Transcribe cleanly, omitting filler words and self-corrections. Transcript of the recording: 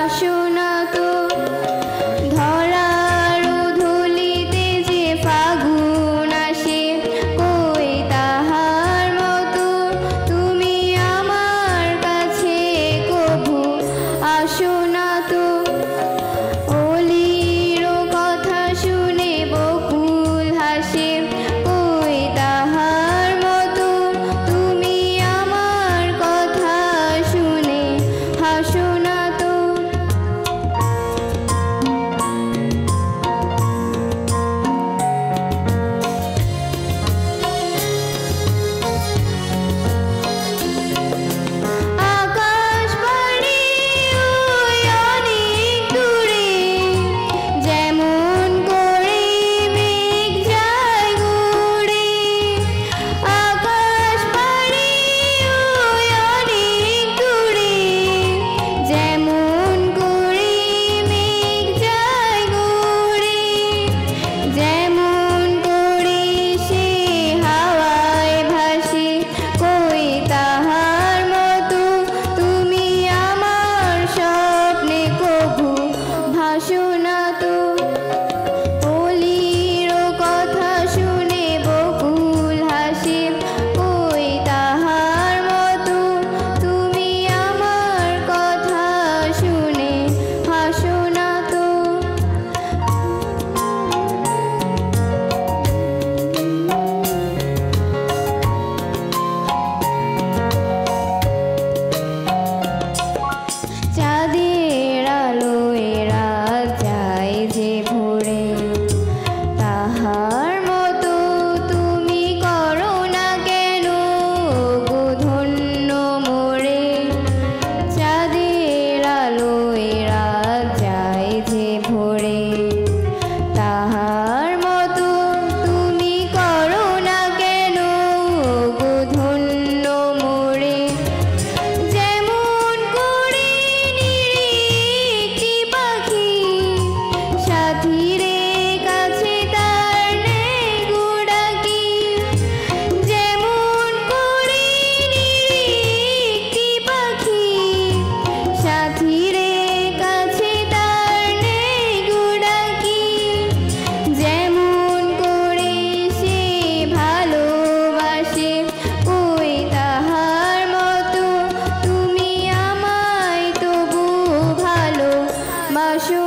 ভাসো না তো ধরার ধুলিতে যে ফাগুন আসে, কই তাহার মতো তুমি আমার কাছে কভু আসো না তো। অলির কথা শুনে বকুল হাসে, কই তাহার মতো তুমি আমার কথা শুনে হাসো না তো। আকাশ পাড়ি ওই অনেক দূরে, যেমন করে মেঘ যায় ঘুরে। আকাশ পাড়ি ওই অনেক দূরে, যেমন করে মেঘ যায় ঘুরে। যেমন করে সে হাওয়ায় ভাসে, কই তাহার মতো তুমি আমার স্বপ্নে কভু ভাসো না তো। অলির কথা শুনে বকুল হাসে, কই তাহার মতো তুমি আমার কথা শুনে হাসো না তো। চাঁদের আলোয় রাত যায় যে ভোরে, তাহার মতো তুমি করো না কেন গো ধন্য মোরে। চাঁদের আলোয় রাত যায় যে ভোরে, তাহার মতো তুমি করো না কেন গো ধন্য মোরে। যেমন করে নিরীক্ষি পাখি সাথীরে কাছে তার নেয় গুড়াকি। যেমন করে নিরীক্ষি পাখি সাথীরে কাছে তার নেয় গুড়াকি। যেমন করে সে ভালোবাসে, কই তাহার মতো তুমি আমায় তবু ভালোবাসো